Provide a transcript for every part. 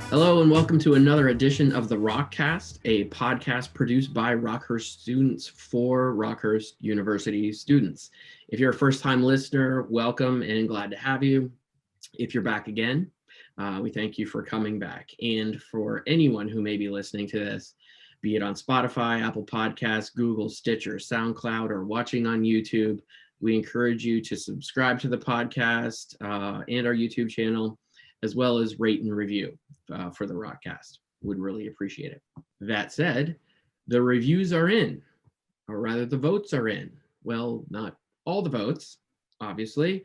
Hello and welcome to another edition of the RockCast, a podcast produced by Rockhurst students for Rockhurst University students. If you're a first-time listener, welcome and glad to have you. If you're back again, we thank you for coming back. And for anyone who may be listening to this, be it on Spotify, Apple Podcasts, Google, Stitcher, SoundCloud, or watching on YouTube, we encourage you to subscribe to the podcast and our YouTube channel, as well as rate and review for the RockCast. Would really appreciate it. That said, the reviews are in, or rather the votes are in. Well, not all the votes, obviously.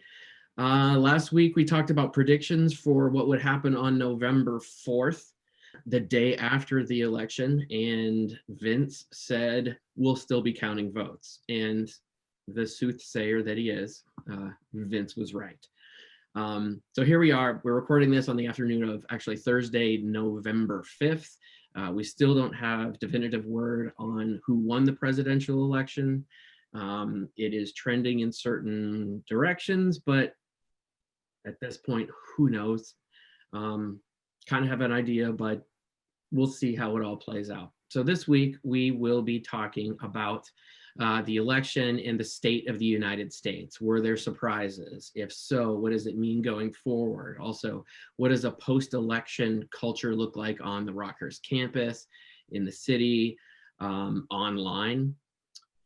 Last week, we talked about predictions for what would happen on November 4th, the day after the election, and Vince said, we'll still be counting votes. And the soothsayer that he is, Vince was right. So here we are. We're recording this on the afternoon of actually Thursday, November 5th. We still don't have definitive word on who won the presidential election. It is trending in certain directions, but at this point, who knows? Kind of have an idea, but we'll see how it all plays out. So this week, we will be talking about the election in the state of the United States. Were there surprises? If so, what does it mean going forward? Also, what does a post-election culture look like on the Rockhurst campus, in the city, online?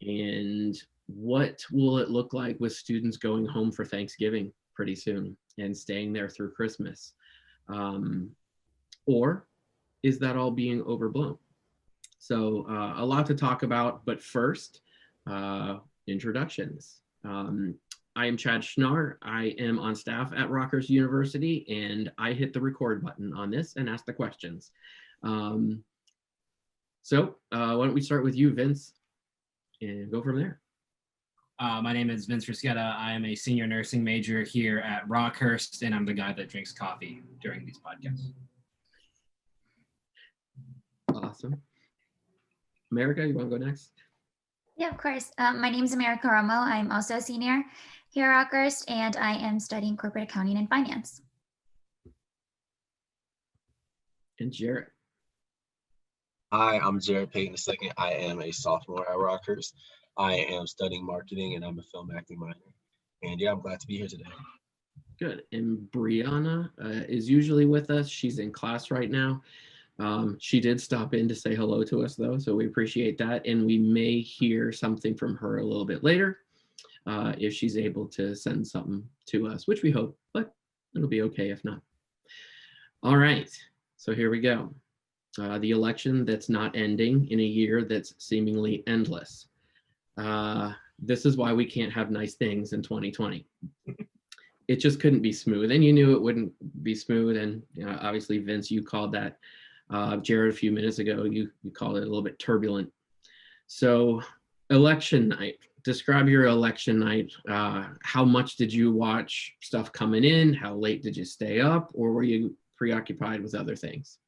And what will it look like with students going home for Thanksgiving pretty soon and staying there through Christmas? Or is that all being overblown? So a lot to talk about, but first, introductions. I am Chad Schnarr. I am on staff at Rockhurst University, and I hit the record button on this and ask the questions. So why don't we start with you, Vince, and go from there. My name is Vince Rischietta. I am a senior nursing major here at Rockhurst, and I'm the guy that drinks coffee during these podcasts. Awesome. America, you want to go next? Yeah, of course. My name is America Romo. I'm also a senior here at Rockhurst, and I am studying corporate accounting and finance. And Jerrit. Hi, I'm Jerrit Payton II. I am a sophomore at Rockhurst. I am studying marketing, and I'm a film acting minor. And yeah, I'm glad to be here today. Good. And Brianna is usually with us. She's in class right now. She did stop in to say hello to us, though, so we appreciate that. And we may hear something from her a little bit later if she's able to send something to us, which we hope, but it'll be okay if not. All right, so here we go. The election that's not ending in a year that's seemingly endless. This is why we can't have nice things in 2020. It just couldn't be smooth, and you knew it wouldn't be smooth. And obviously, Vince, you called that. Jerrit, a few minutes ago, you called it a little bit turbulent. So election night, describe your election night. How much did you watch stuff coming in? How late did you stay up? Or were you preoccupied with other things?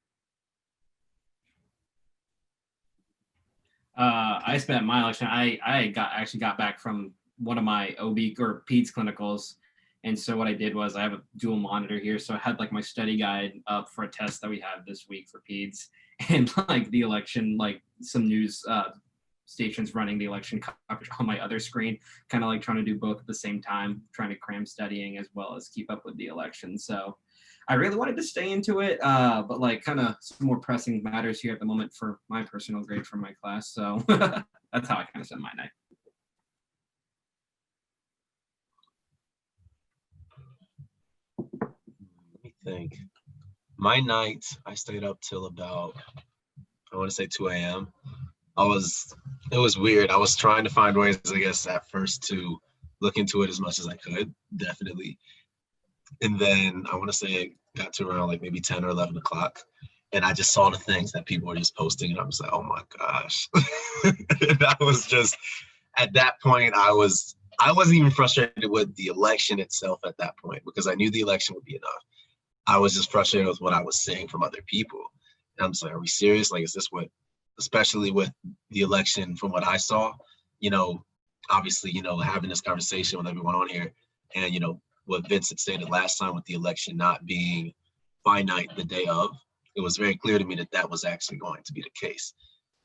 I spent my election, I actually got back from one of my OB or PEDS clinicals. And so what I did was I have a dual monitor here. So I had like my study guide up for a test that we have this week for PEDS, and like the election, like some news stations running the election coverage on my other screen, kind of like trying to do both at the same time, trying to cram studying as well as keep up with the election. So I really wanted to stay into it, but like kind of some more pressing matters here at the moment for my personal grade for my class. So that's how I kind of spent my night. Think my night, I stayed up till about, I want to say 2 a.m. It was weird. I was trying to find ways, I guess, at first to look into it as much as I could, definitely. And then I want to say it got to around like maybe 10 or 11 o'clock. And I just saw the things that people were just posting, and I was like, oh my gosh. That was just, at that point, I wasn't even frustrated with the election itself at that point, because I knew the election would be enough. I was just frustrated with what I was seeing from other people. And I'm just like, are we serious? Like, is this what, especially with the election from what I saw, obviously, having this conversation with everyone on here, and, what Vince had stated last time with the election not being finite the day of, it was very clear to me that that was actually going to be the case.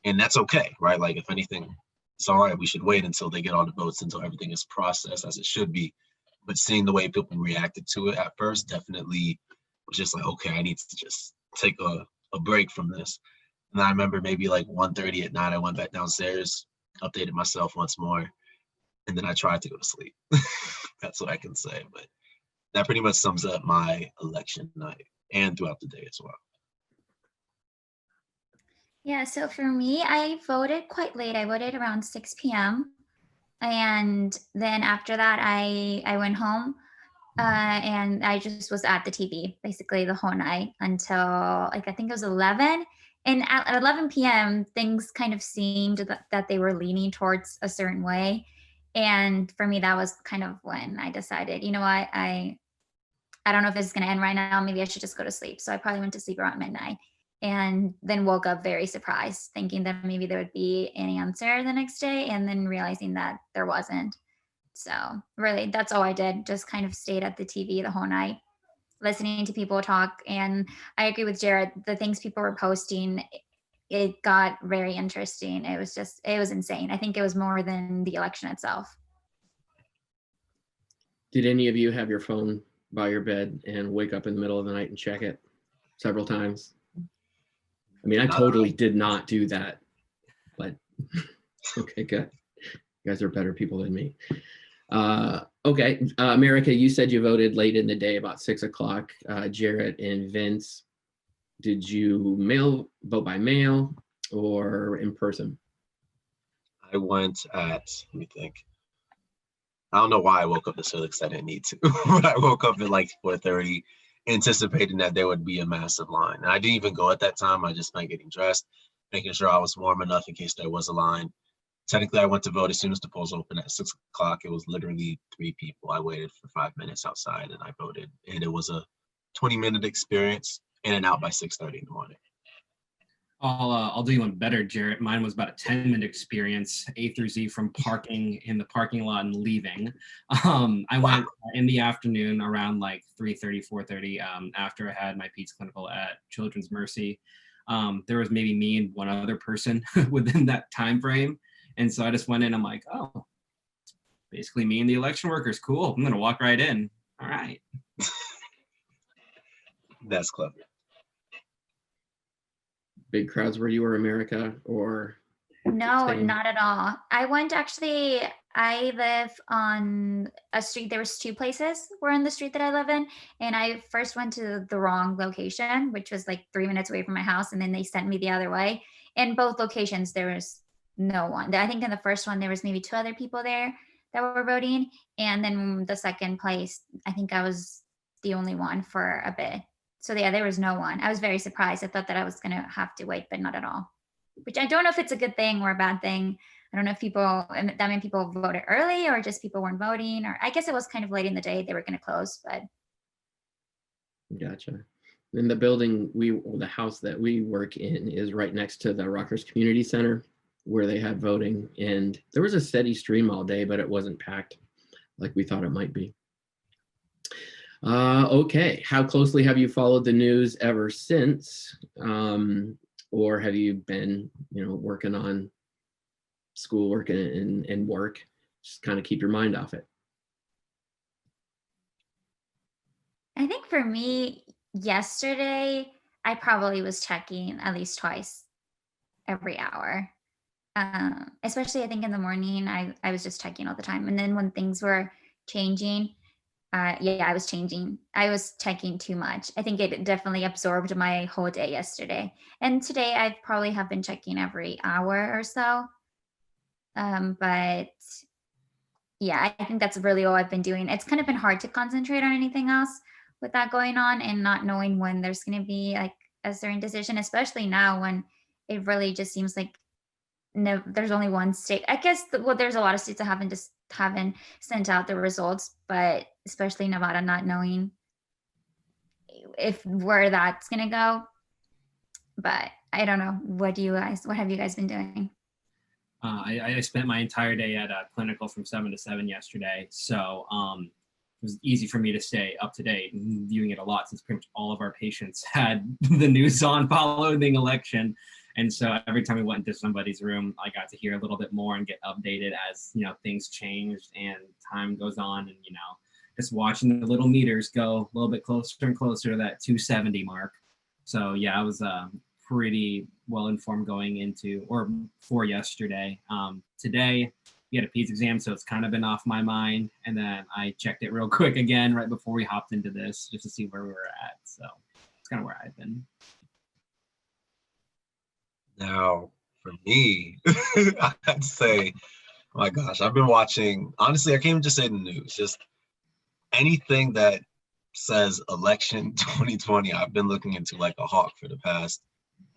And that's okay, right? Like, if anything, it's all right. We should wait until they get all the votes, until everything is processed as it should be. But seeing the way people reacted to it at first definitely was just like, okay, I need to just take a break from this. And I remember maybe like 1:30 at night, I went back downstairs, updated myself once more, and then I tried to go to sleep. That's what I can say. But that pretty much sums up my election night and throughout the day as well. Yeah, so for me, I voted quite late. I voted around 6 p.m. And then after that, I went home and I just was at the TV basically the whole night until like I think it was 11. And at 11 p.m., things kind of seemed that they were leaning towards a certain way. And for me, that was kind of when I decided, you know what, I don't know if this is going to end right now. Maybe I should just go to sleep. So I probably went to sleep around midnight and then woke up very surprised, thinking that maybe there would be an answer the next day, and then realizing that there wasn't. So really, that's all I did. Just kind of stayed at the TV the whole night, listening to people talk. And I agree with Jerrit. The things people were posting, it got very interesting. It was insane. I think it was more than the election itself. Did any of you have your phone by your bed and wake up in the middle of the night and check it several times? I mean, I totally did not do that, but okay, good. You guys are better people than me. Okay, America, you said you voted late in the day, about 6 o'clock. Jerrit and Vince, did you vote by mail or in person? I went at, let me think. I don't know why I woke up this early because I didn't need to, but I woke up at like 4:30, anticipating that there would be a massive line. And I didn't even go at that time. I just meant getting dressed, making sure I was warm enough in case there was a line. Technically, I went to vote as soon as the polls opened at 6 o'clock. It was literally 3 people. I waited for 5 minutes outside and I voted. And it was a 20-minute experience, in and out by 6:30 in the morning. I'll do you one better, Jerrit. Mine was about a 10-minute experience, A through Z, from parking in the parking lot and leaving. I went in the afternoon around like 3:30, 4:30, after I had my PEDS clinical at Children's Mercy. There was maybe me and one other person within that time frame. And so I just went in, I'm like, oh, it's basically me and the election workers. Cool, I'm gonna walk right in. All right. That's clever. Big crowds where you were, America, or? No, not at all. I live on a street. There was 2 places were in the street that I live in. And I first went to the wrong location, which was like 3 minutes away from my house. And then they sent me the other way. In both locations, there was no one. I think in the first one, there was maybe 2 other people there that were voting. And then the second place, I think I was the only one for a bit. So yeah, there was no one. I was very surprised. I thought that I was going to have to wait, but not at all. Which I don't know if it's a good thing or a bad thing. I don't know if that many people voted early or just people weren't voting, or I guess it was kind of late in the day. They were going to close, but. Gotcha. In the building, the house that we work in is right next to the Rockhurst Community Center where they had voting, and there was a steady stream all day, but it wasn't packed like we thought it might be. Okay, how closely have you followed the news ever since? Or have you been, working on schoolwork and work, just kind of keep your mind off it? I think for me, yesterday, I probably was checking at least twice every hour. Especially I think in the morning, I was just checking all the time. And then when things were changing, I was changing. I was checking too much. I think it definitely absorbed my whole day yesterday. And today I probably have been checking every hour or so. But yeah, I think that's really all I've been doing. It's kind of been hard to concentrate on anything else with that going on and not knowing when there's going to be like a certain decision, especially now when it really just seems like no, there's only one state. I guess there's a lot of states that haven't sent out the results, but especially Nevada, not knowing where that's gonna go. But I don't know. What have you guys been doing? I spent my entire day at a clinical from 7 to 7 yesterday. So was easy for me to stay up to date and viewing it a lot since pretty much all of our patients had the news on following the election. And so every time we went into somebody's room, I got to hear a little bit more and get updated as, things changed and time goes on, and, just watching the little meters go a little bit closer and closer to that 270 mark. So yeah, I was pretty well informed going into, or for yesterday. Today, we had a PEDS exam, so it's kind of been off my mind. And then I checked it real quick again right before we hopped into this, just to see where we were at. So it's kind of where I've been. Now, for me, I'd say, my gosh, I've been watching, honestly, I can't even just say the news, just anything that says election 2020, I've been looking into like a hawk for the past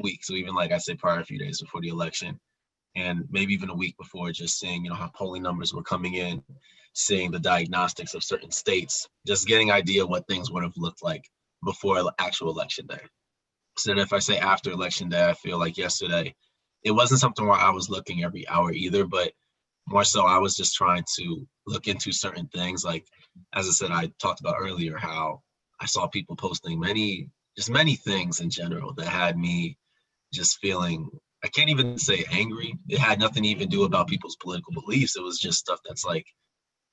week. So even like I said, prior a few days before the election, and maybe even a week before, just seeing, how polling numbers were coming in, seeing the diagnostics of certain states, just getting idea what things would have looked like before actual election day. So then if I say after election day, I feel like yesterday, it wasn't something where I was looking every hour either, but more so I was just trying to look into certain things. Like, as I said, I talked about earlier how I saw people posting many things in general that had me just feeling, I can't even say angry. It had nothing to even do about people's political beliefs. It was just stuff that's like,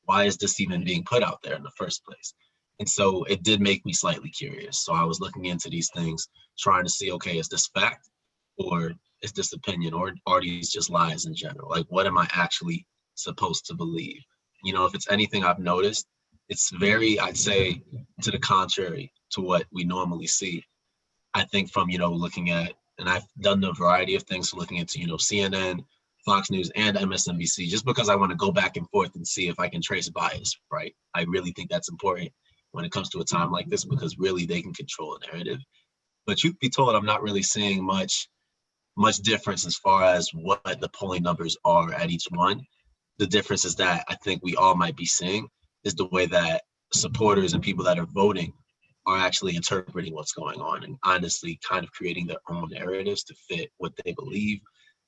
why is this even being put out there in the first place? And so it did make me slightly curious. So I was looking into these things, trying to see, okay, is this fact, or is this opinion, or are these just lies in general? Like, what am I actually supposed to believe? If it's anything I've noticed, it's very, I'd say, to the contrary to what we normally see. I think from, looking at, and I've done a variety of things, looking into, CNN, Fox News, and MSNBC, just because I want to go back and forth and see if I can trace bias, right? I really think that's important when it comes to a time like this, because really they can control a narrative. But truth be told, I'm not really seeing much difference as far as what the polling numbers are at each one. The difference is that I think we all might be seeing is the way that supporters and people that are voting are actually interpreting what's going on, and honestly kind of creating their own narratives to fit what they believe,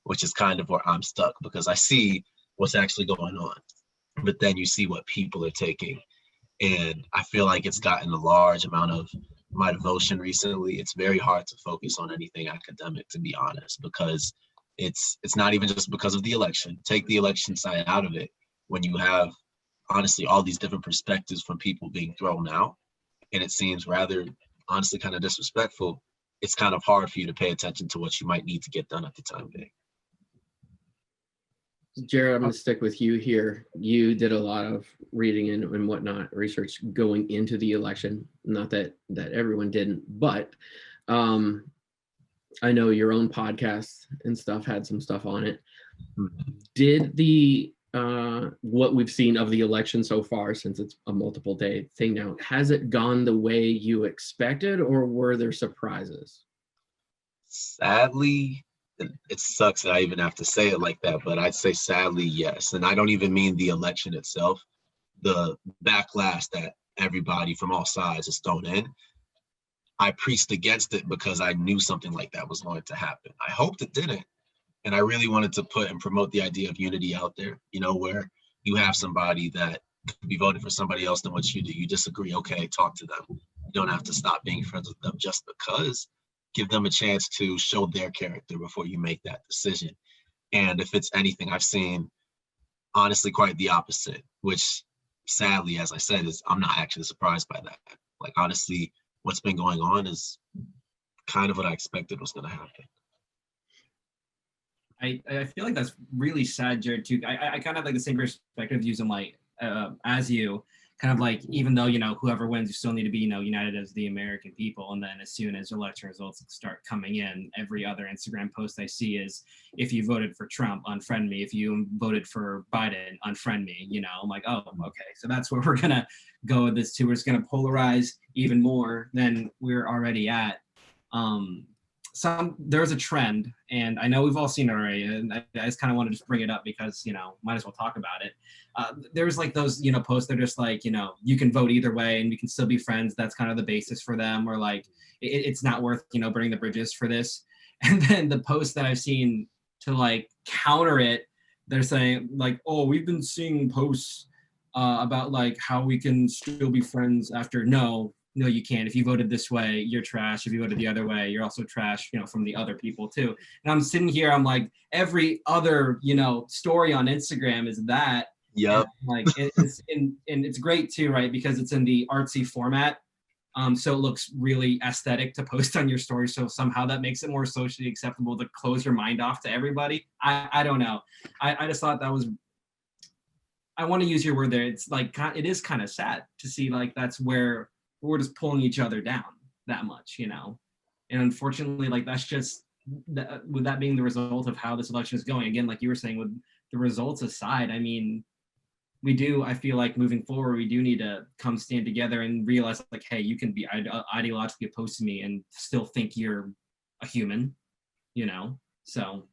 which is kind of where I'm stuck, because I see what's actually going on, but then you see what people are taking. And I feel like it's gotten a large amount of my devotion recently. It's very hard to focus on anything academic, to be honest, because it's not even just because of the election. Take the election side out of it. When you have, honestly, all these different perspectives from people being thrown out, and it seems rather, honestly, kind of disrespectful, it's kind of hard for you to pay attention to what you might need to get done at the time being. Jerrit, I'm going to stick with you here. You did a lot of reading and whatnot, research going into the election. Not that everyone didn't, but I know your own podcast and stuff had some stuff on it. Did the what we've seen of the election so far, since it's a multiple day thing now, has it gone the way you expected, or were there surprises? Sadly, it sucks that I even have to say it like that, but I'd say sadly, yes. And I don't even mean the election itself, the backlash that everybody from all sides is thrown in. I preached against it because I knew something like that was going to happen. I hoped it didn't. And I really wanted to put and promote the idea of unity out there, where you have somebody that could be voting for somebody else than what you do. You disagree, okay, talk to them. You don't have to stop being friends with them just because. Give them a chance to show their character before you make that decision. And if it's anything, I've seen, honestly, quite the opposite, which sadly, as I said, is I'm not actually surprised by that. Like, honestly, what's been going on is kind of what I expected was going to happen. I feel like that's really sad, Jerrit, too. I kind of like the same perspective using like as you, kind of like, even though, whoever wins, you still need to be, united as the American people. And then as soon as election results start coming in, every other Instagram post I see is, if you voted for Trump, unfriend me. If you voted for Biden, unfriend me. I'm like, oh, okay. So that's where we're going to go with this too. It's going to polarize even more than we're already at. There's a trend, and I know we've all seen it already, and I just kind of want to just bring it up because, might as well talk about it. There's like those, posts that are just like, you can vote either way and we can still be friends. That's kind of the basis for them, or like, it's not worth, burning the bridges for this. And then the posts that I've seen to like counter it, they're saying like, oh, we've been seeing posts about like how we can still be friends after. No, you can't. If you voted this way, you're trash. If you voted the other way, you're also trash, from the other people too. And I'm sitting here, I'm like, every other, story on Instagram is that. Yep. Like and it's great too, right? Because it's in the artsy format. So it looks really aesthetic to post on your story. So somehow that makes it more socially acceptable to close your mind off to everybody. I don't know. I just thought that was, I want to use your word there. It's like, it is kind of sad to see like that's where we're just pulling each other down that much, And unfortunately, like that's just, with that being the result of how this election is going. Again, like you were saying, with the results aside, I mean, I feel like moving forward, we do need to come stand together and realize like, hey, you can be ideologically opposed to me and still think you're a human, So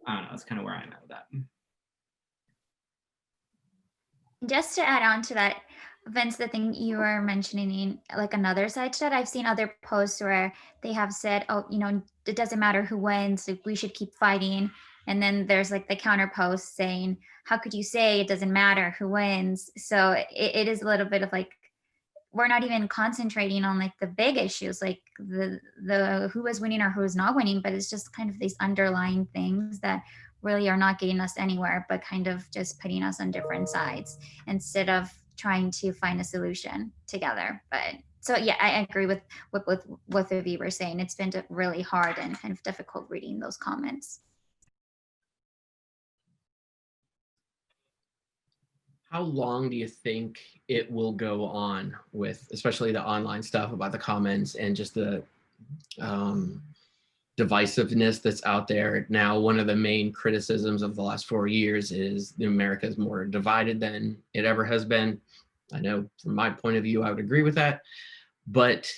I don't know, that's kind of where I'm at with that. Just to add on to that, Vince, the thing you were mentioning, like another side to that, I've seen other posts where they have said, oh, it doesn't matter who wins, we should keep fighting. And then there's like the counter post saying, how could you say it doesn't matter who wins? So it is a little bit of like, we're not even concentrating on like the big issues, like the who is winning or who is not winning, but it's just kind of these underlying things that really are not getting us anywhere, but kind of just putting us on different sides instead of trying to find a solution together. But so yeah, I agree with what both of you were saying. It's been really hard and kind of difficult reading those comments. How long do you think it will go on with, especially the online stuff about the comments and just the divisiveness that's out there now? One of the main criticisms of the last 4 years is America is more divided than it ever has been. I know from my point of view, I would agree with that. But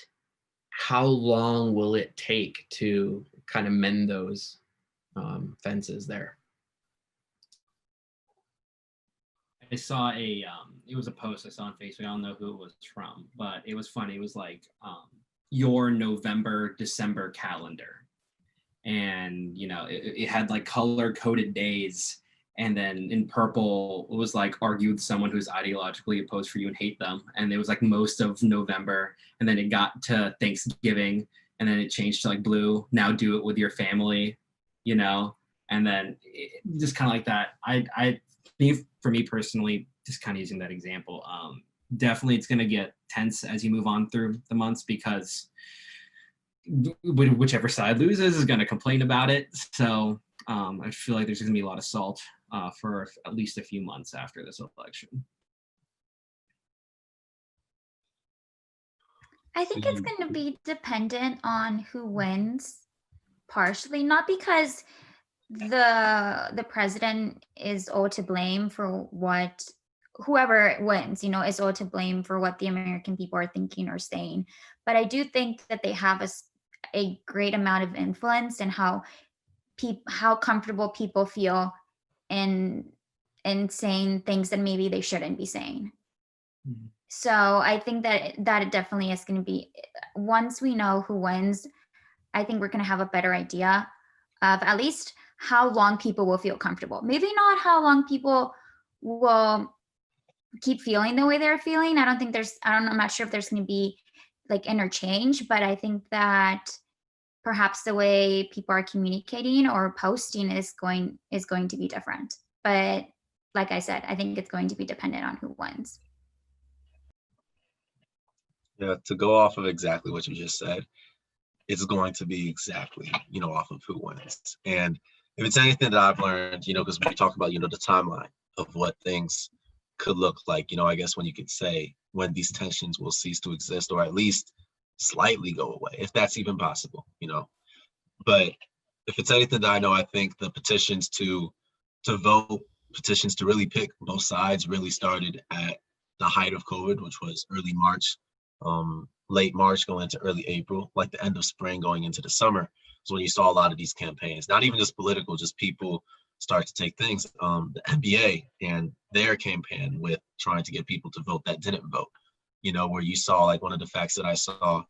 how long will it take to kind of mend those fences there? I saw it was a post I saw on Facebook. I don't know who it was from, but it was funny. It was like your November, December calendar. And, it had like color coded days. And then in purple, it was like argue with someone who's ideologically opposed for you and hate them. And it was like most of November. And then it got to Thanksgiving. And then it changed to like blue. Now do it with your family, And then just kind of like that. For me personally, just kind of using that example, definitely it's going to get tense as you move on through the months, because whichever side loses is going to complain about it. So I feel like there's going to be a lot of salt for at least a few months after this election. I think it's going to be dependent on who wins, partially, not because the president is all to blame for what whoever wins, is all to blame for what the American people are thinking or saying. But I do think that they have a great amount of influence in how comfortable people feel in saying things that maybe they shouldn't be saying. Mm-hmm. So I think that it definitely is going to be, once we know who wins, I think we're going to have a better idea of at least how long people will feel comfortable. Maybe not how long people will keep feeling the way they're feeling. I'm not sure if there's going to be like interchange, but I think that perhaps the way people are communicating or posting is going to be different. But like I said, I think it's going to be dependent on who wins. Yeah, to go off of exactly what you just said, it's going to be exactly, off of who wins. And if it's anything that I've learned, because we talk about, the timeline of what things could look like, I guess when you could say when these tensions will cease to exist, or at least slightly go away, if that's even possible, But if it's anything that I know, I think the petitions to vote, petitions to really pick both sides really started at the height of COVID, which was early March, late March going into early April, like the end of spring going into the summer. So when you saw a lot of these campaigns, not even just political, just people start to take things. The NBA and their campaign with trying to get people to vote that didn't vote, where you saw like one of the facts that I saw,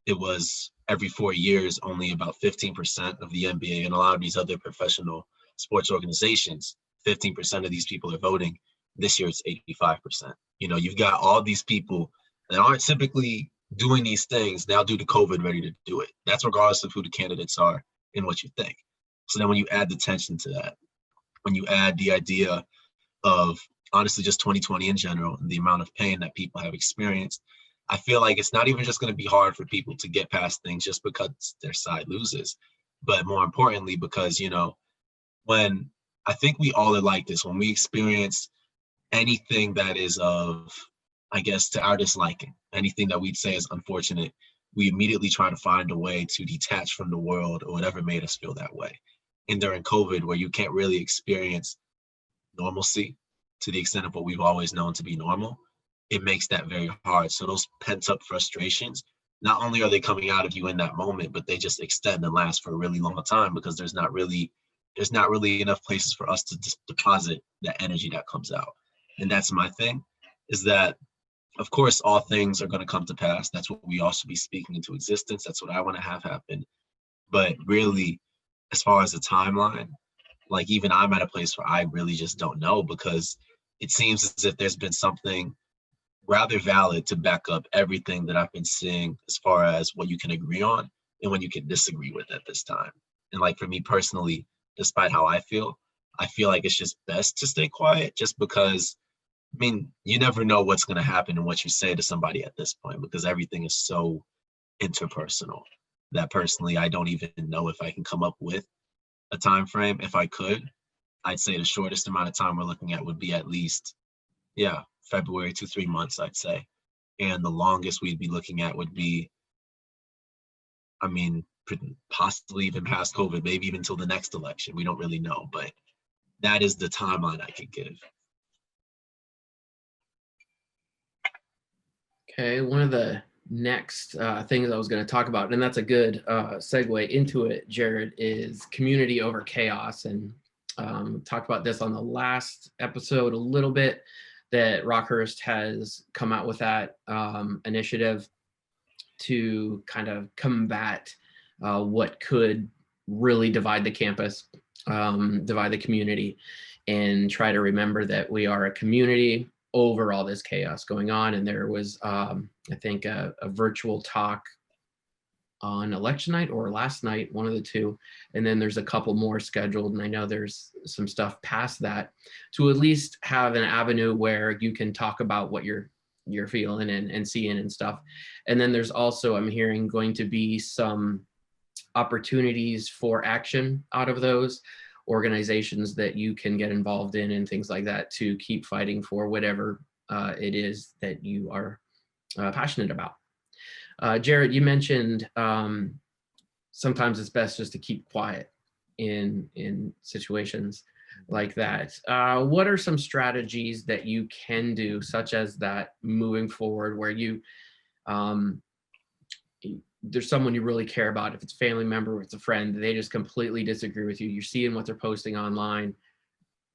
it was every 4 years, only about 15% of the NBA and a lot of these other professional sports organizations, 15% of these people are voting This year it's 85%. You know, you've got all these people that aren't typically doing these things now due to COVID ready to do it. That's regardless of who the candidates are and what you think. So then when you add the tension to that, when you add the idea of honestly just 2020 in general and the amount of pain that people have experienced, I feel like it's not even just going to be hard for people to get past things just because their side loses, but more importantly, because, you know, when I think we all are like this, when we experience anything that is of, I guess, to our disliking, anything that we'd say is unfortunate, we immediately try to find a way to detach from the world or whatever made us feel that way. And during COVID, where you can't really experience normalcy to the extent of what we've always known to be normal, it makes that very hard. So those pent up frustrations, not only are they coming out of you in that moment, but they just extend and last for a really long time because there's not really enough places for us to deposit that energy that comes out. And that's my thing, is that of course all things are going to come to pass. That's what we all should be speaking into existence. That's what I want to have happen. But really, as far as the timeline, like even I'm at a place where I really just don't know, because it seems as if there's been something rather valid to back up everything that I've been seeing as far as what you can agree on and what you can disagree with at this time. And like for me personally, despite how I feel like it's just best to stay quiet, just because, I mean, you never know what's going to happen and what you say to somebody at this point, because everything is so interpersonal that personally, I don't even know if I can come up with a time frame. If I could, I'd say the shortest amount of time we're looking at would be at least, February to 3 months, I'd say. And the longest we'd be looking at would be, I mean, possibly even past COVID, maybe even until the next election. We don't really know, but that is the timeline I could give. Okay, one of the next things I was going to talk about, and that's a good segue into it, Jerrit, is community over chaos. And talked about this on the last episode a little bit, that Rockhurst has come out with that initiative to kind of combat what could really divide the campus, divide the community, and try to remember that we are a community over all this chaos going on. And there was, I think, a virtual talk on election night or last night, one of the two. And then there's a couple more scheduled. And I know there's some stuff past that, to at least have an avenue where you can talk about what you're feeling and seeing and stuff. And then there's also, I'm hearing, going to be some opportunities for action out of those organizations that you can get involved in and things like that, to keep fighting for whatever it is that you are passionate about. Jerrit, you mentioned sometimes it's best just to keep quiet in situations like that. What are some strategies that you can do, such as that, moving forward, where you there's someone you really care about, if it's a family member, if it's a friend, they just completely disagree with you, you're seeing what they're posting online,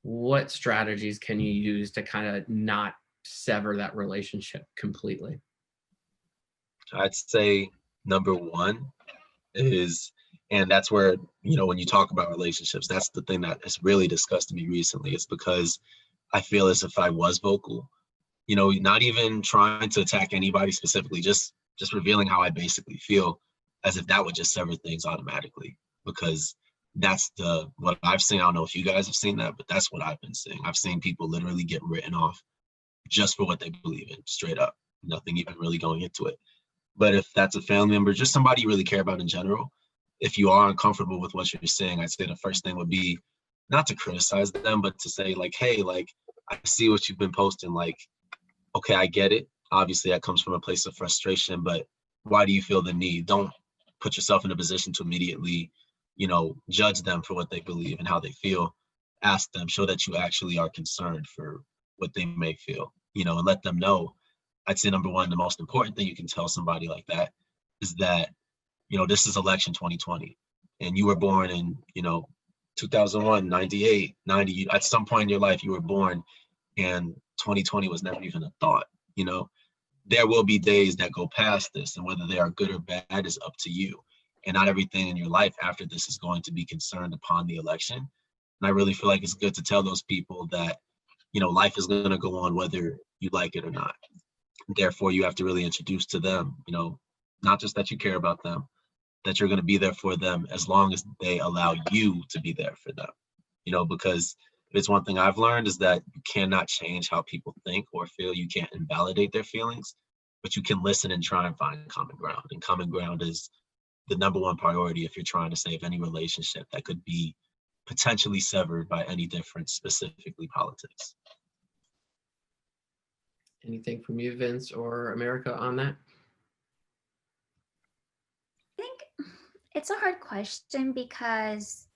what strategies can you use to kind of not sever that relationship completely? I'd say number one is, and that's where, you know, when you talk about relationships, that's the thing that has really disgusted me recently. It's because I feel as if I was vocal, you know, not even trying to attack anybody specifically, just revealing how I basically feel, as if that would just sever things automatically, because that's what I've seen. I don't know if you guys have seen that, but that's what I've been seeing. I've seen people literally get written off just for what they believe in, straight up, nothing even really going into it. But if that's a family member, just somebody you really care about in general, if you are uncomfortable with what you're saying, I'd say the first thing would be not to criticize them, but to say like, hey, like, I see what you've been posting. Like, okay, I get it. Obviously that comes from a place of frustration, but why do you feel the need? Don't put yourself in a position to immediately, you know, judge them for what they believe and how they feel. Ask them, show that you actually are concerned for what they may feel, you know, and let them know. I'd say number one, the most important thing you can tell somebody like that is that, you know, this is election 2020 and you were born in, you know, 2001, 98, 90, at some point in your life you were born, and 2020 was never even a thought. You know, there will be days that go past this, and whether they are good or bad is up to you. And not everything in your life after this is going to be concerned upon the election. And I really feel like it's good to tell those people that life is going to go on whether you like it or not. Therefore, you have to really introduce to them, not just that you care about them, that you're going to be there for them as long as they allow you to be there for them. Because it's one thing I've learned is that you cannot change how people think or feel. You can't invalidate their feelings, but you can listen and try and find common ground. And common ground is the number one priority if you're trying to save any relationship that could be potentially severed by any difference, specifically politics. Anything from you, Vince or America, on that? I think it's a hard question because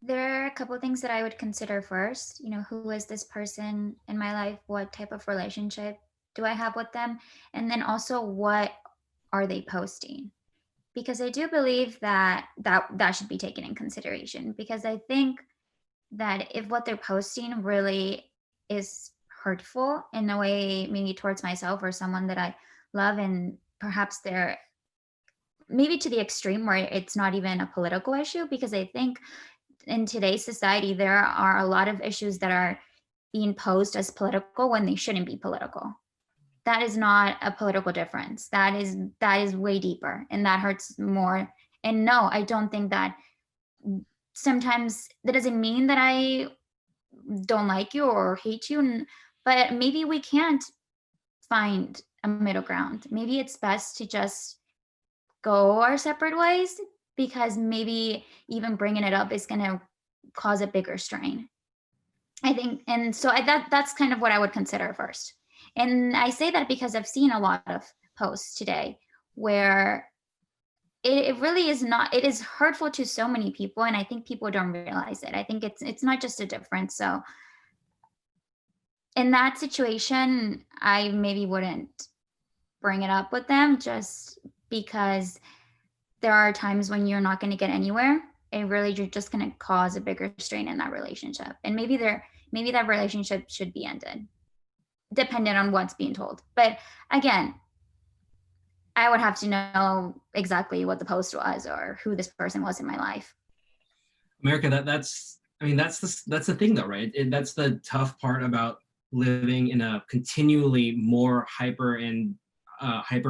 there are a couple of things that I would consider first. Who is this person in my life? What type of relationship do I have with them? And then also, what are they posting? Because I do believe that should be taken in consideration, because I think that if what they're posting really is hurtful in a way, maybe towards myself or someone that I love, and perhaps they're maybe to the extreme where it's not even a political issue, because I think in today's society, there are a lot of issues that are being posed as political when they shouldn't be political. That is not a political difference. That is way deeper, and that hurts more. And no, I don't think that. Sometimes that doesn't mean that I don't like you or hate you, but maybe we can't find a middle ground. Maybe it's best to just go our separate ways, because maybe even bringing it up is going to cause a bigger strain, I think. And so that's kind of what I would consider first. And I say that because I've seen a lot of posts today where it really is not, it is hurtful to so many people. And I think people don't realize it. I think it's not just a difference. So in that situation, I maybe wouldn't bring it up with them, just because there are times when you're not going to get anywhere. And really, you're just going to cause a bigger strain in that relationship. And maybe that relationship should be ended, depending on what's being told. But again, I would have to know exactly what the post was or who this person was in my life. America, that's the thing though, right? That's the tough part about living in a continually more hyper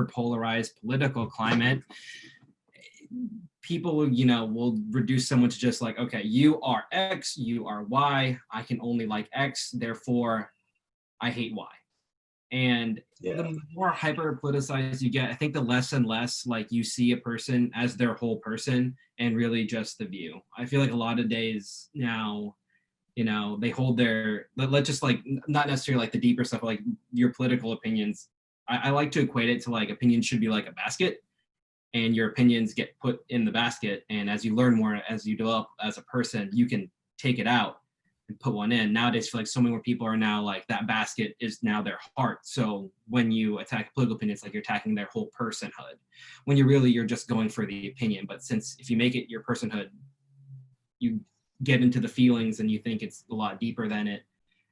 polarized political climate. People, will reduce someone to just like, okay, you are X, you are Y, I can only like X, therefore I hate Y. And the more hyper politicized you get, I think the less and less like you see a person as their whole person and really just the view. I feel like a lot of days now, they hold their, let's just like, not necessarily like the deeper stuff, like your political opinions. I like to equate it to like opinions should be like a basket, and your opinions get put in the basket. And as you learn more, as you develop as a person, you can take it out and put one in. Nowadays, I feel like so many more people are now like that basket is now their heart. So when you attack political opinion, it's like you're attacking their whole personhood, when you're just going for the opinion. But since if you make it your personhood, you get into the feelings and you think it's a lot deeper than it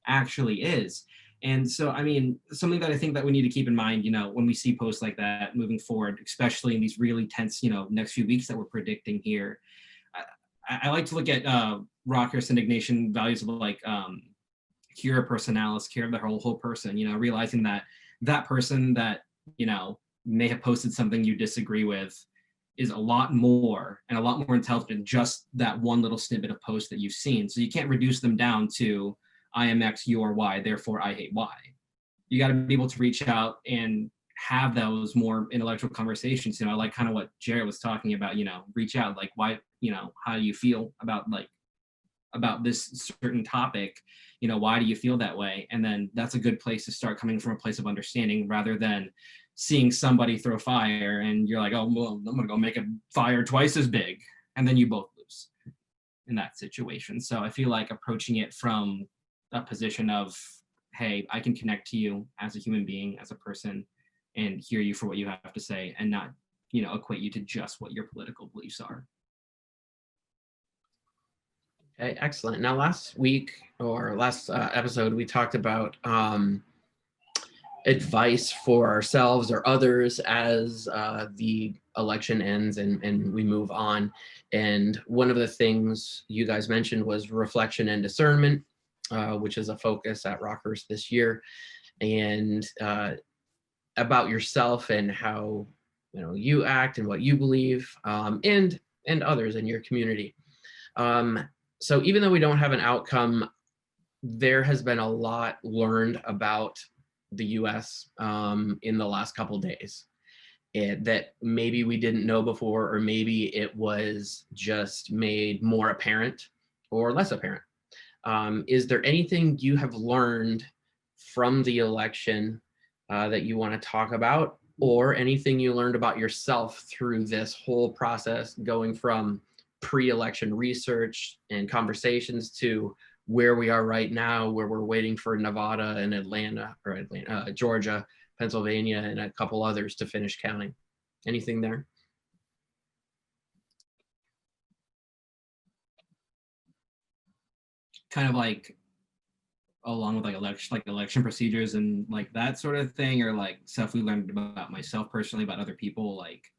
actually is. And so, I mean, something that I think that we need to keep in mind, when we see posts like that moving forward, especially in these really tense, next few weeks that we're predicting here, I like to look at Rockhurst indignation values of like cura personalis, care of the whole person, realizing that person that, may have posted something you disagree with is a lot more intelligent than just that one little snippet of post that you've seen. So you can't reduce them down to I am X, you are Y, therefore I hate Y. You got to be able to reach out and have those more intellectual conversations. I like kind of what Jerrit was talking about, reach out, like why, how do you feel about this certain topic? Why do you feel that way? And then that's a good place to start, coming from a place of understanding, rather than seeing somebody throw fire and you're like, oh, well, I'm gonna go make a fire twice as big. And then you both lose in that situation. So I feel like approaching it from a position of, hey, I can connect to you as a human being, as a person, and hear you for what you have to say, and not, equate you to just what your political beliefs are. Okay, excellent. Now, last episode, we talked about advice for ourselves or others as the election ends and we move on. And one of the things you guys mentioned was reflection and discernment. which is a focus at Rockhurst this year, and about yourself and how you act and what you believe, and others in your community. So even though we don't have an outcome, there has been a lot learned about the U.S. In the last couple days that maybe we didn't know before, or maybe it was just made more apparent or less apparent. Is there anything you have learned from the election that you want to talk about, or anything you learned about yourself through this whole process, going from pre-election research and conversations to where we are right now, where we're waiting for Nevada and Georgia, Pennsylvania, and a couple others to finish counting? Anything there? Kind of like along with election procedures and like that sort of thing, or like stuff we learned about myself personally, about other people, like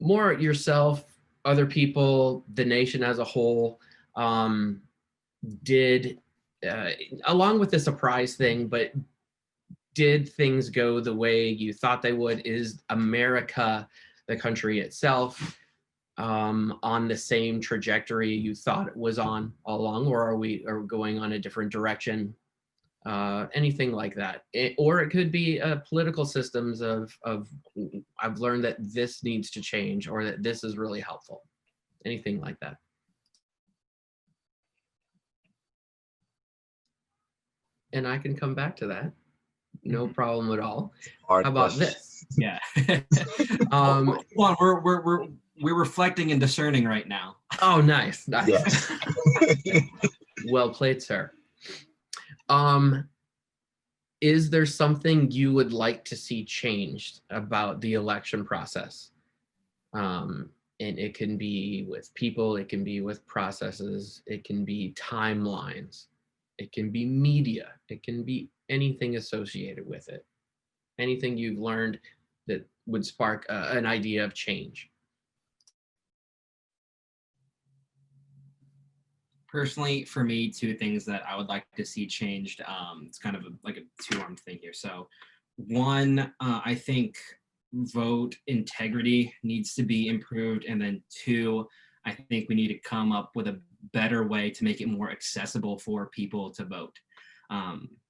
more yourself, other people, the nation as a whole. Did along with the surprise thing, but did things go the way you thought they would? Is America, the country itself, on the same trajectory you thought it was on all along, or are we going on a different direction? Anything like that. Or it could be political systems of I've learned that this needs to change, or that this is really helpful. Anything like that. And I can come back to that. No problem at all. How about this? Yeah. Hold on, we're reflecting and discerning right now. Oh, nice. Yes. Well played, sir. Is there something you would like to see changed about the election process? And it can be with people, it can be with processes, it can be timelines, it can be media, it can be anything associated with it. Anything you've learned that would spark an idea of change. Personally, for me, two things that I would like to see changed. It's kind of like a two-armed thing here. So one, I think vote integrity needs to be improved. And then two, I think we need to come up with a better way to make it more accessible for people to vote.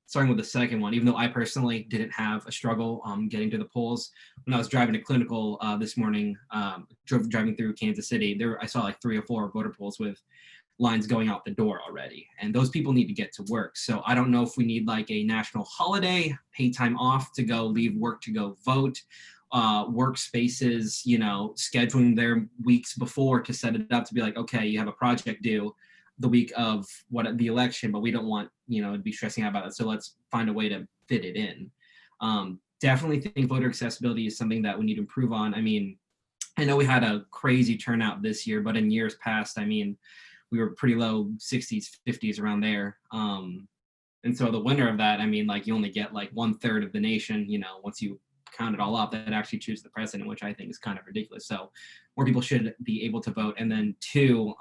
Starting with the second one, even though I personally didn't have a struggle getting to the polls, when I was driving to clinical this morning, driving through Kansas City, I saw like 3 or 4 voter polls with lines going out the door already, and those people need to get to work. So I don't know if we need like a national holiday, pay time off to go leave work to go vote, workspaces, scheduling their weeks before to set it up to be like, okay, you have a project due the week of the election, but we don't want to be stressing out about it, so let's find a way to fit it in. Definitely think voter accessibility is something that we need to improve on. I mean, I know we had a crazy turnout this year, but in years past, I mean, we were pretty low 60s, 50s, around there. And so the winner of that, I mean, like you only get like 1/3 of the nation, once you count it all up, that actually choose the president, which I think is kind of ridiculous. So more people should be able to vote. And then two,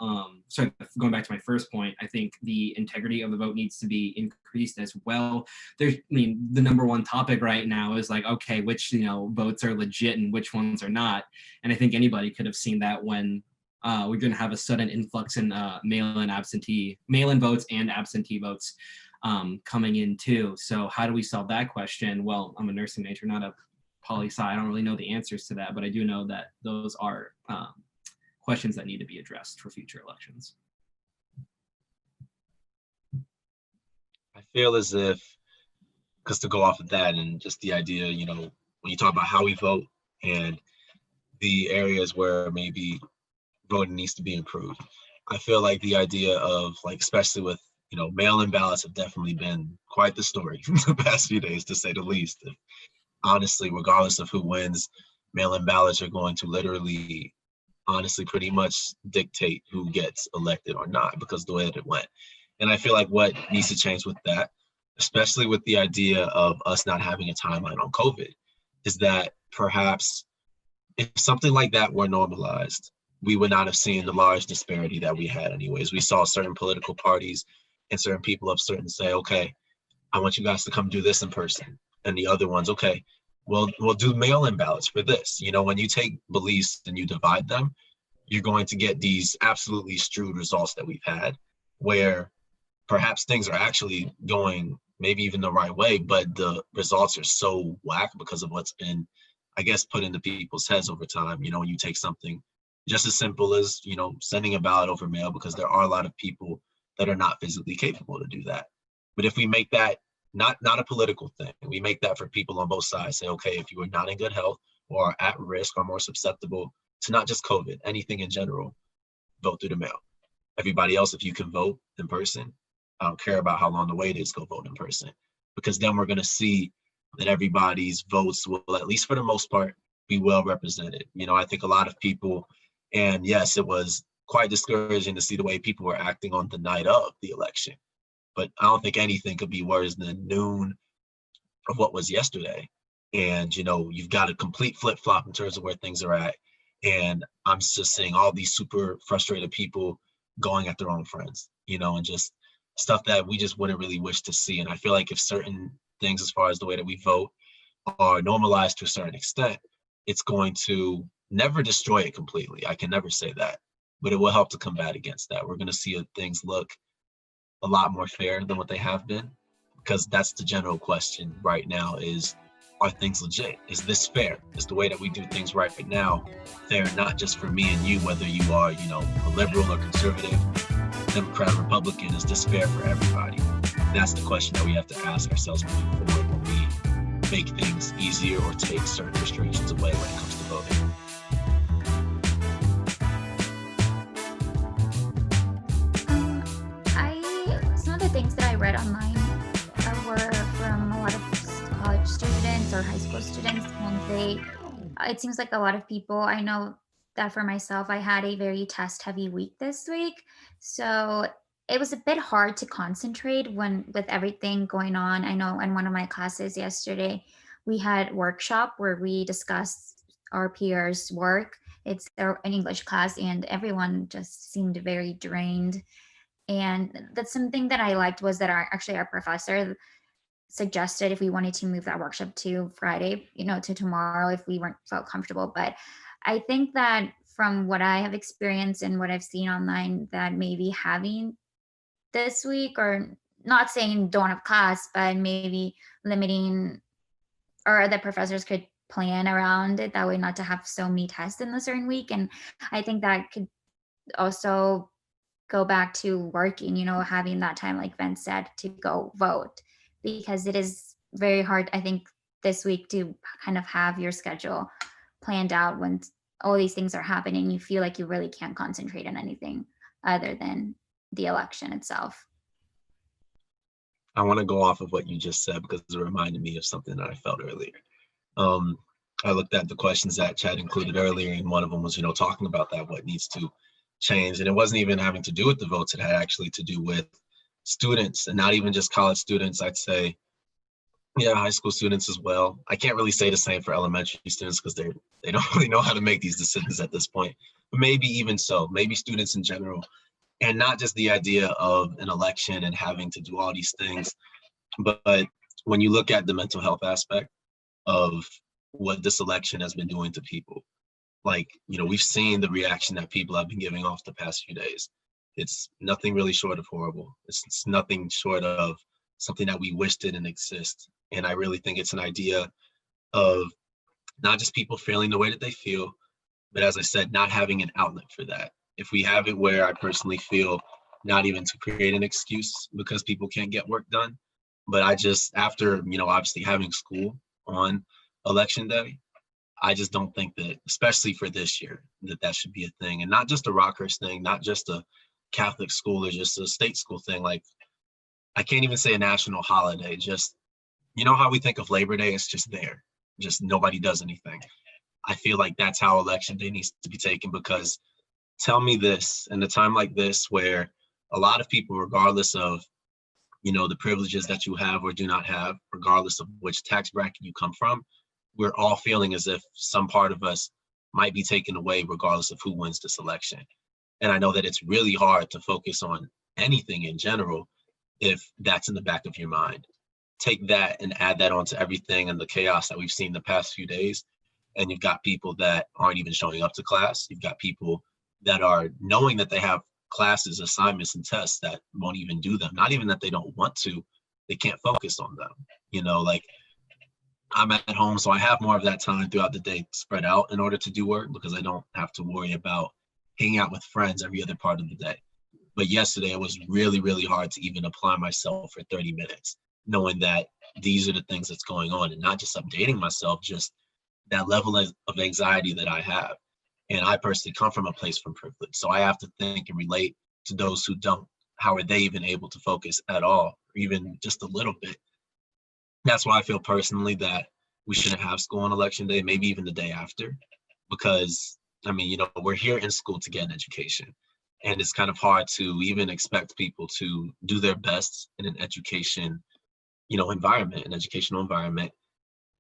so going back to my first point, I think the integrity of the vote needs to be increased as well. The number one topic right now is like, okay, which, votes are legit and which ones are not. And I think anybody could have seen that when we're going to have a sudden influx in mail-in votes and absentee votes coming in too. So how do we solve that question? Well, I'm a nursing major, not a poli-sci. I don't really know the answers to that, but I do know that those are questions that need to be addressed for future elections. I feel as if, because to go off of that and just the idea, when you talk about how we vote and the areas where maybe voting needs to be improved, I feel like the idea of like, especially with, mail-in ballots have definitely been quite the story the past few days, to say the least. Honestly, regardless of who wins, mail-in ballots are going to literally, honestly, pretty much dictate who gets elected or not, because the way that it went. And I feel like what needs to change with that, especially with the idea of us not having a timeline on COVID, is that perhaps if something like that were normalized, we would not have seen the large disparity that we had anyways. We saw certain political parties and certain people up certain say, okay, I want you guys to come do this in person. And the other ones, okay, we'll do mail-in ballots for this. You know, when you take beliefs and you divide them, you're going to get these absolutely skewed results that we've had, where perhaps things are actually going maybe even the right way, but the results are so whack because of what's been, I guess, put into people's heads over time. You know, when you take something just as simple as, you know, sending a ballot over mail, because there are a lot of people that are not physically capable to do that. But if we make that not a political thing, we make that for people on both sides, say, okay, if you are not in good health or are at risk or more susceptible to not just COVID, anything in general, vote through the mail. Everybody else, if you can vote in person, I don't care about how long the wait is, go vote in person. Because then we're going to see that everybody's votes will, at least for the most part, be well represented. You know, I think a lot of people, and yes, it was quite discouraging to see the way people were acting on the night of the election. But I don't think anything could be worse than noon of what was yesterday. And, you know, you've got a complete flip-flop in terms of where things are at. And I'm just seeing all these super frustrated people going at their own friends, you know, and just stuff that we just wouldn't really wish to see. And I feel like if certain things, as far as the way that we vote, are normalized to a certain extent, it's going to never destroy it completely. I can never say that, but it will help to combat against that. We're going to see things look a lot more fair than what they have been, because that's the general question right now is, are things legit? Is this fair? Is the way that we do things right now fair, not just for me and you, whether you are, you know, a liberal or conservative, Democrat, Republican? Is this fair for everybody? That's the question that we have to ask ourselves moving forward when we make things easier or take certain restrictions away when it comes to voting. Some of the things that I read online were from a lot of college students or high school students, and it seems like a lot of people, I know that for myself, I had a very test heavy week this week. So it was a bit hard to concentrate with everything going on. I know in one of my classes yesterday, we had workshop where we discussed our peers' work. It's an English class, and everyone just seemed very drained. And that's something that I liked, was that our professor suggested if we wanted to move that workshop to Friday, you know, to tomorrow if we felt comfortable. But I think that from what I have experienced and what I've seen online, that maybe having this week, or not saying don't have class, but maybe limiting, or the professors could plan around it that way, not to have so many tests in a certain week. And I think that could also go back to working, you know, having that time, like Vince said, to go vote, because it is very hard, I think, this week to kind of have your schedule planned out when all these things are happening. You feel like you really can't concentrate on anything other than the election itself. I want to go off of what you just said because it reminded me of something that I felt earlier. I looked at the questions that Chad included earlier, and one of them was, you know, talking about that, what needs to change. And it wasn't even having to do with the votes. It had actually to do with students, and not even just college students. I'd say, yeah, high school students as well. I can't really say the same for elementary students because they don't really know how to make these decisions at this point. But maybe even so, maybe students in general, and not just the idea of an election and having to do all these things, but when you look at the mental health aspect of what this election has been doing to people, like, you know, we've seen the reaction that people have been giving off the past few days. It's nothing really short of horrible. It's nothing short of something that we wish didn't exist. And I really think it's an idea of not just people feeling the way that they feel, but as I said, not having an outlet for that. If we have it where I personally feel not even to create an excuse because people can't get work done, but I just, after, you know, obviously having school on election day, I just don't think that, especially for this year, that should be a thing. And not just a Rockhurst thing, not just a Catholic school or just a state school thing. Like, I can't even say a national holiday. Just, you know how we think of Labor Day? It's just there. Just nobody does anything. I feel like that's how election day needs to be taken, because tell me this, in a time like this where a lot of people, regardless of, you know, the privileges that you have or do not have, regardless of which tax bracket you come from, we're all feeling as if some part of us might be taken away regardless of who wins this election. And I know that it's really hard to focus on anything in general, if that's in the back of your mind. Take that and add that onto everything and the chaos that we've seen the past few days. And you've got people that aren't even showing up to class. You've got people that are knowing that they have classes, assignments, and tests that won't even do them. Not even that they don't want to, they can't focus on them. You know, like I'm at home, so I have more of that time throughout the day spread out in order to do work because I don't have to worry about hanging out with friends every other part of the day. But yesterday it was really, really hard to even apply myself for 30 minutes, knowing that these are the things that's going on and not just updating myself, just that level of anxiety that I have. And I personally come from a place from privilege. So I have to think and relate to those who don't. How are they even able to focus at all, or even just a little bit? That's why I feel personally that we shouldn't have school on election day, maybe even the day after, because I mean, you know, we're here in school to get an education. And it's kind of hard to even expect people to do their best in an education, you know, environment, an educational environment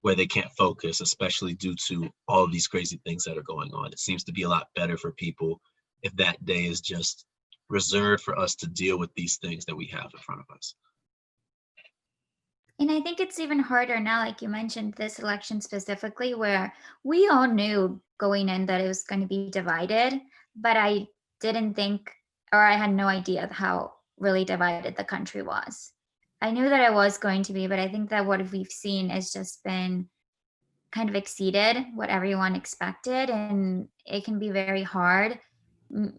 where they can't focus, especially due to all of these crazy things that are going on. It seems to be a lot better for people if that day is just reserved for us to deal with these things that we have in front of us. And I think it's even harder now, like you mentioned, this election specifically, where we all knew going in that it was going to be divided, but I didn't think, or I had no idea how really divided the country was. I knew that it was going to be, but I think that what we've seen has just been kind of exceeded what everyone expected, and it can be very hard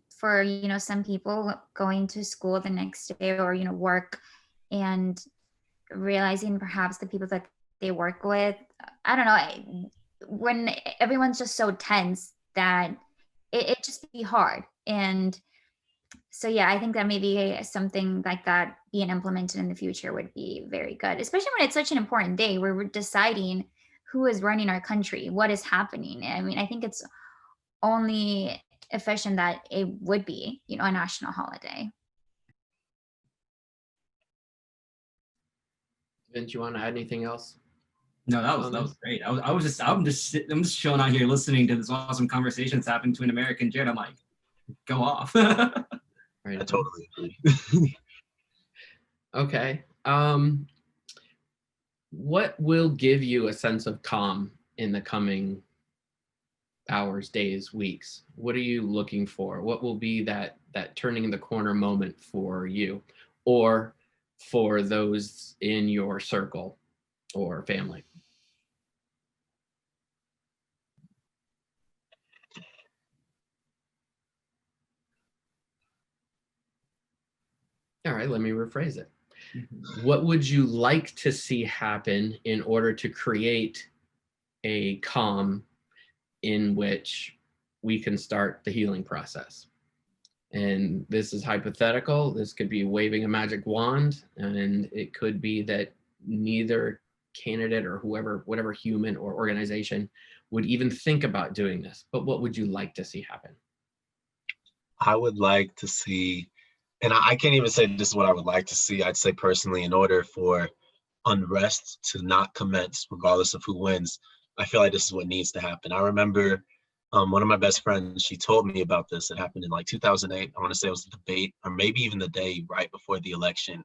for, you know, some people going to school the next day or, you know, work, and realizing perhaps the people that they work with, I don't know, when everyone's just so tense that it just be hard. And so, yeah, I think that maybe something like that being implemented in the future would be very good, especially when it's such an important day where we're deciding who is running our country, what is happening. I mean, I think it's only efficient that it would be, you know, a national holiday. Vince, you want to add anything else? No, that was great. I'm just chilling out here listening to this awesome conversation that's happening between America and Jerrit. I'm like, go off. Right, I totally agree. Okay. What will give you a sense of calm in the coming hours, days, weeks? What are you looking for? What will be that turning the corner moment for you or for those in your circle or family? All right, let me rephrase it. What would you like to see happen in order to create a calm in which we can start the healing process? And this is hypothetical. This could be waving a magic wand, and it could be that neither candidate or whatever human or organization would even think about doing this. But what would you like to see happen? I would like to see, and I can't even say this is what I would like to see. I'd say personally, in order for unrest to not commence, regardless of who wins, I feel like this is what needs to happen. I remember one of my best friends, she told me about this. It happened in like 2008. I want to say it was a debate, or maybe even the day right before the election,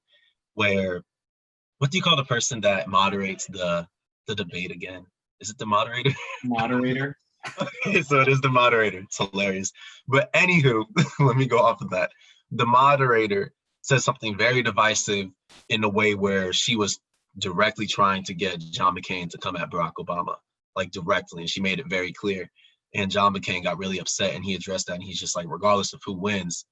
where, what do you call the person that moderates the debate again? Is it the moderator? Moderator. So it is the moderator. It's hilarious. But anywho, let me go off of that. The moderator said something very divisive in a way where she was directly trying to get John McCain to come at Barack Obama, like directly. And she made it very clear. And John McCain got really upset, and he addressed that. And he's just like, regardless of who wins,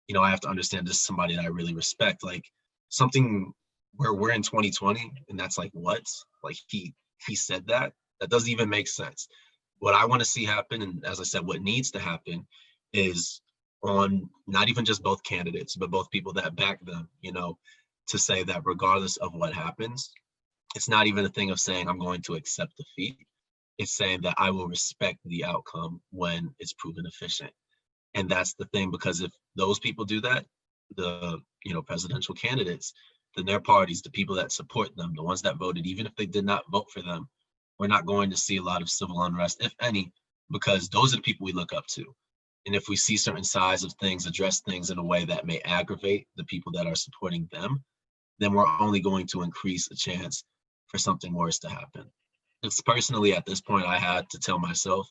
you know, I have to understand this is somebody that I really respect. Like something where we're in 2020, and that's like, what? Like he said that? That doesn't even make sense. What I want to see happen, and as I said, what needs to happen is on not even just both candidates, but both people that back them, you know, to say that regardless of what happens, it's not even a thing of saying I'm going to accept defeat. It's saying that I will respect the outcome when it's proven efficient. And that's the thing, because if those people do that, the, you know, presidential candidates, then their parties, the people that support them, the ones that voted, even if they did not vote for them, we're not going to see a lot of civil unrest, if any, because those are the people we look up to. And if we see certain sides of things, address things in a way that may aggravate the people that are supporting them, then we're only going to increase a chance for something worse to happen. It's personally, at this point, I had to tell myself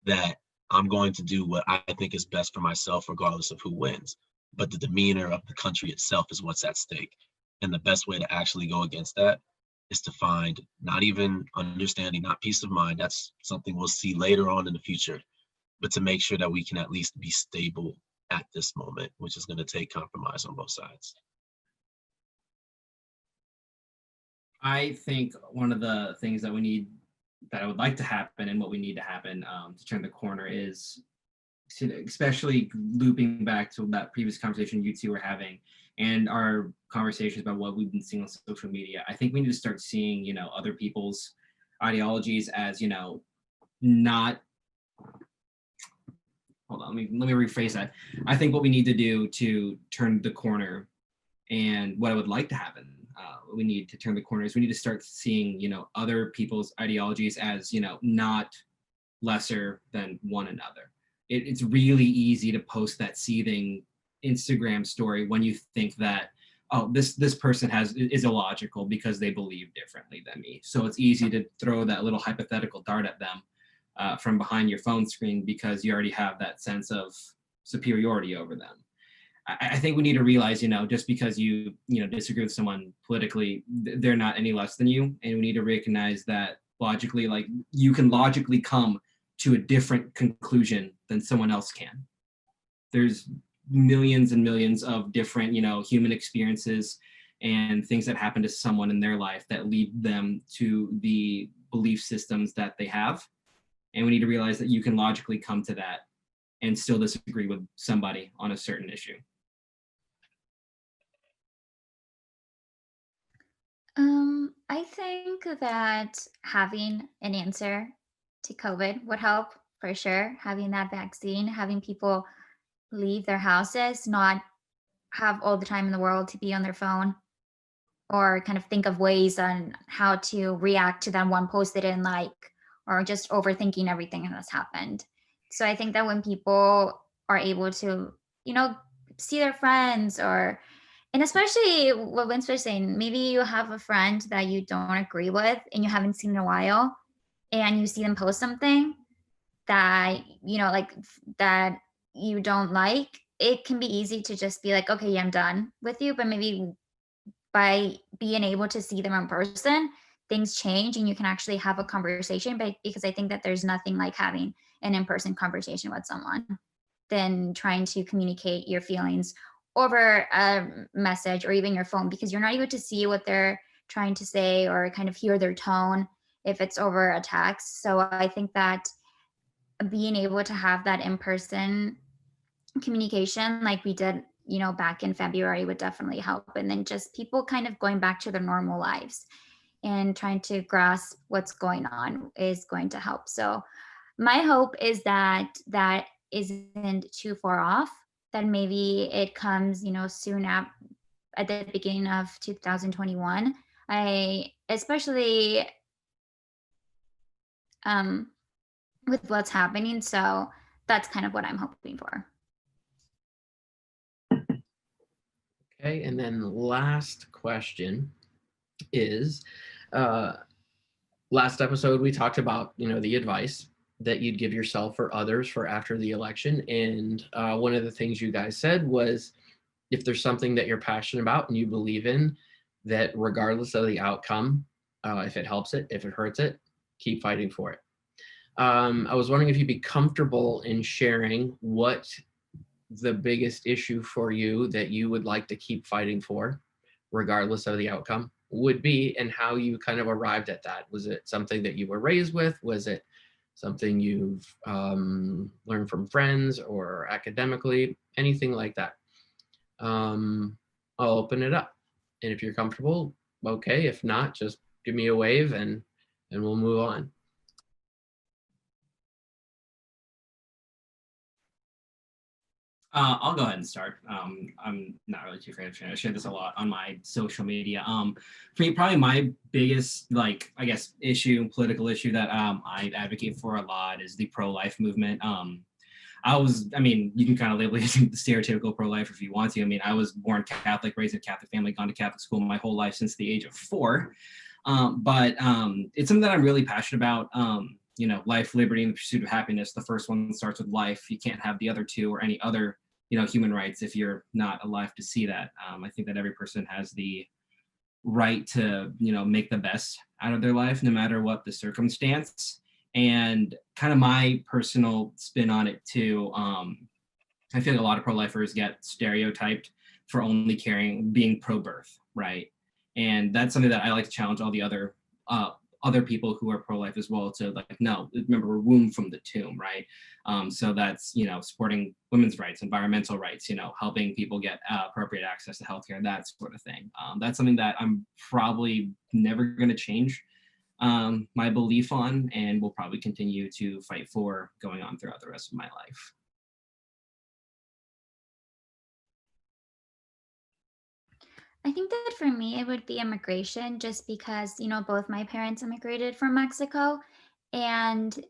that I'm going to do what I think is best for myself, regardless of who wins. But the demeanor of the country itself is what's at stake. And the best way to actually go against that is to find not even understanding, not peace of mind. That's something we'll see later on in the future, but to make sure that we can at least be stable at this moment, which is going to take compromise on both sides. I think one of the things that we need, that I would like to happen, and what we need to happen to turn the corner is, especially looping back to that previous conversation you two were having and our conversations about what we've been seeing on social media. I think we need to start seeing, other people's ideologies as, not, hold on, let me rephrase that. I think what we need to do to turn the corner, and what I would like to happen, we need to turn the corner, is we need to start seeing, other people's ideologies as, not lesser than one another. It's really easy to post that seething Instagram story when you think that, oh, this person is illogical because they believe differently than me. So it's easy to throw that little hypothetical dart at them from behind your phone screen because you already have that sense of superiority over them. I think we need to realize, just because you disagree with someone politically, they're not any less than you. And we need to recognize that logically, like, you can logically come to a different conclusion than someone else can. There's millions and millions of different, human experiences and things that happen to someone in their life that lead them to the belief systems that they have. And we need to realize that you can logically come to that and still disagree with somebody on a certain issue. I think that having an answer to COVID would help for sure. Having that vaccine, having people leave their houses, not have all the time in the world to be on their phone, or kind of think of ways on how to react to that one post they didn't like, or just overthinking everything that has happened. So I think that when people are able to, see their friends, and especially what Vince was saying, maybe you have a friend that you don't agree with and you haven't seen in a while, and you see them post something that, that you don't like, it can be easy to just be like, okay, yeah, I'm done with you. But maybe by being able to see them in person, things change and you can actually have a conversation. But because I think that there's nothing like having an in-person conversation with someone than trying to communicate your feelings over a message or even your phone, because you're not able to see what they're trying to say or kind of hear their tone if it's over a text. So I think that being able to have that in-person communication like we did, back in February would definitely help. And then just people kind of going back to their normal lives and trying to grasp what's going on is going to help. So my hope is that that isn't too far off, that maybe it comes, soon at the beginning of 2021. I especially with what's happening. So that's kind of what I'm hoping for. Okay, and then last question is, last episode we talked about, the advice that you'd give yourself or others for after the election. And one of the things you guys said was, if there's something that you're passionate about and you believe in, that regardless of the outcome, if it helps it, if it hurts it, keep fighting for it. I was wondering if you'd be comfortable in sharing what the biggest issue for you that you would like to keep fighting for, regardless of the outcome, would be, and how you kind of arrived at that. Was it something that you were raised with? Was it something you've learned from friends or academically? Anything like that. I'll open it up. And if you're comfortable, okay. If not, just give me a wave and we'll move on. I'll go ahead and start. I'm not really too afraid of sharing. I share this a lot on my social media. For me, probably my biggest, political issue that I advocate for a lot is the pro-life movement. I mean, you can kind of label it the stereotypical pro-lifer if you want to. I mean, I was born Catholic, raised in a Catholic family, gone to Catholic school my whole life since the age of 4. But it's something that I'm really passionate about. You know, life, liberty, and the pursuit of happiness. The first one starts with life. You can't have the other two or any other, you know, human rights if you're not alive to see that. I think that every person has the right to, you know, make the best out of their life, no matter what the circumstance. And kind of my personal spin on it too. I feel like a lot of pro-lifers get stereotyped for only being pro-birth, right? And that's something that I like to challenge all the other people who are pro-life as well to, like, no, remember, we're womb from the tomb, right? So that's, you know, supporting women's rights, environmental rights, you know, helping people get appropriate access to healthcare, that sort of thing. That's something that I'm probably never going to change my belief on, and will probably continue to fight for going on throughout the rest of my life. I think that for me, it would be immigration, just because, you know, both my parents immigrated from Mexico, and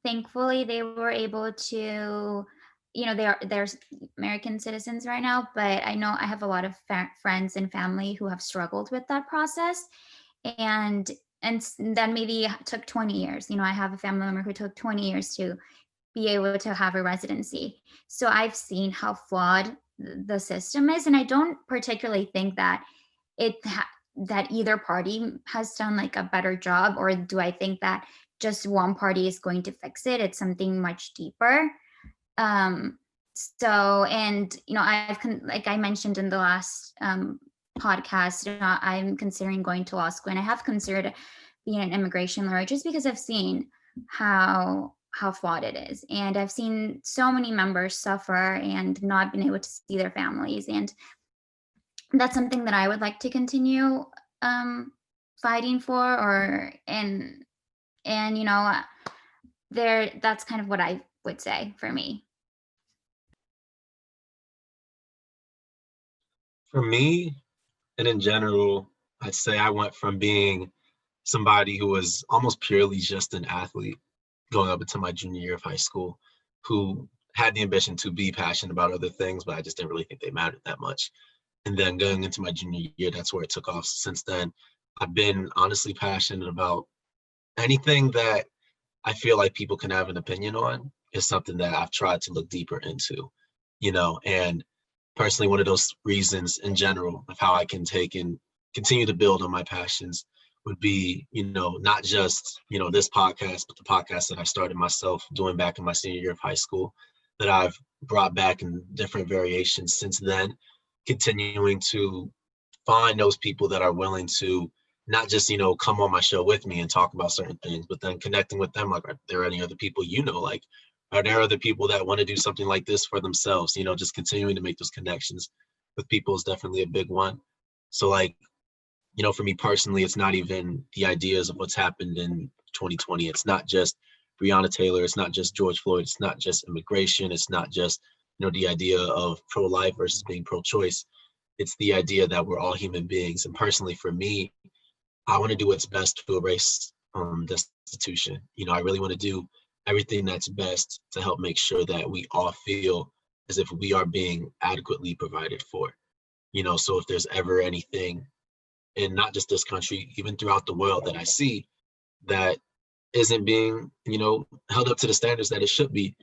thankfully they were able to, you know, they're American citizens right now, but I know I have a lot of friends and family who have struggled with that process. And then maybe took 20 years. You know, I have a family member who took 20 years to be able to have a residency. So I've seen how flawed the system is, and I don't particularly think that that either party has done like a better job, or do I think that just one party is going to fix it? It's something much deeper. So, and you know, like I mentioned in the last podcast, you know, I'm considering going to law school, and I have considered being an immigration lawyer just because I've seen how flawed it is, and I've seen so many members suffer and not been able to see their families, and that's something that I would like to continue fighting for, or and you know, that's kind of what I would say for me. For me, and in general, I'd say I went from being somebody who was almost purely just an athlete going up into my junior year of high school, who had the ambition to be passionate about other things, but I just didn't really think they mattered that much. And then going into my junior year, that's where it took off. Since then, I've been honestly passionate about anything that I feel like people can have an opinion on is something that I've tried to look deeper into, you know, and personally, one of those reasons in general of how I can take and continue to build on my passions would be, you know, not just, you know, this podcast, but the podcast that I started myself doing back in my senior year of high school that I've brought back in different variations since then, continuing to find those people that are willing to not just, you know, come on my show with me and talk about certain things, but then connecting with them. Like, are there any other people, you know, like, are there other people that want to do something like this for themselves? You know, just continuing to make those connections with people is definitely a big one. So like, you know, for me personally, it's not even the ideas of what's happened in 2020. It's not just Breonna Taylor. It's not just George Floyd. It's not just immigration. It's not just, you know, the idea of pro-life versus being pro-choice. It's the idea that we're all human beings. And personally, for me, I want to do what's best to erase destitution. You know, I really want to do everything that's best to help make sure that we all feel as if we are being adequately provided for. You know, so if there's ever anything in not just this country, even throughout the world that I see that isn't being, you know, held up to the standards that it should be,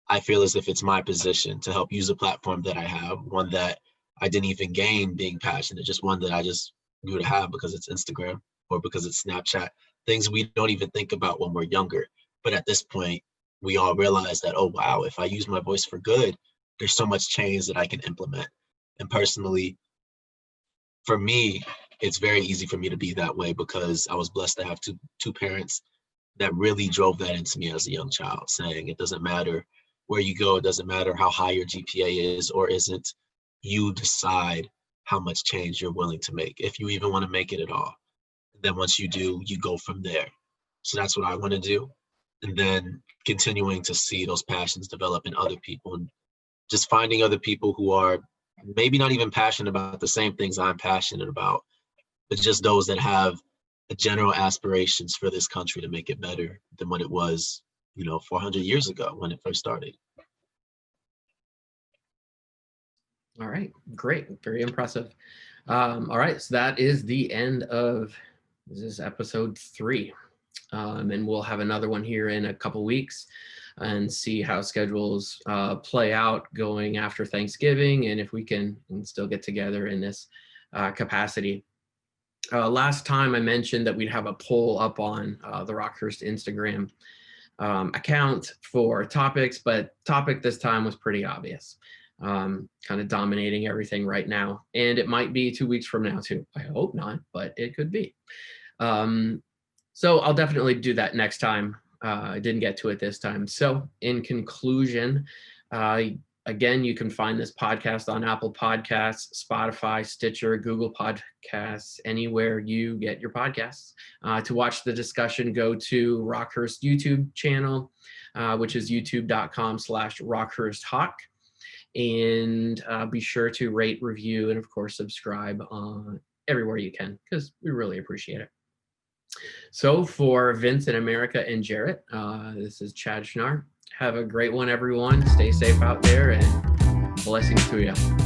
I feel as if it's my position to help use a platform that I have, one that I didn't even gain being passionate, just one that I just grew to have because it's Instagram or because it's Snapchat, things we don't even think about when we're younger. But at this point, we all realize that, oh, wow, if I use my voice for good, there's so much change that I can implement. And personally, for me, it's very easy for me to be that way because I was blessed to have two parents that really drove that into me as a young child, saying it doesn't matter where you go, it doesn't matter how high your GPA is or isn't, you decide how much change you're willing to make, if you even want to make it at all. Then once you do, you go from there. So that's what I want to do. And then continuing to see those passions develop in other people and just finding other people who are maybe not even passionate about the same things I'm passionate about, but just those that have general aspirations for this country to make it better than what it was, you know, 400 years ago when it first started. All right, great, very impressive. All right, so that is the end of this is episode 3. And we'll have another one here in a couple weeks and see how schedules play out going after Thanksgiving, and if we can still get together in this capacity. Last time I mentioned that we'd have a poll up on the Rockhurst Instagram account for topics, but topic this time was pretty obvious, kind of dominating everything right now. And it might be 2 weeks from now too. I hope not, but it could be. So I'll definitely do that next time. I didn't get to it this time. So in conclusion, again, you can find this podcast on Apple Podcasts, Spotify, Stitcher, Google Podcasts, anywhere you get your podcasts. To watch the discussion, go to Rockhurst YouTube channel, which is youtube.com/RockhurstHawk. And be sure to rate, review, and of course, subscribe everywhere you can, because we really appreciate it. So for Vincent, America, and Jerrit, this is Chad Schnarr. Have a great one, everyone. Stay safe out there, and blessings to you.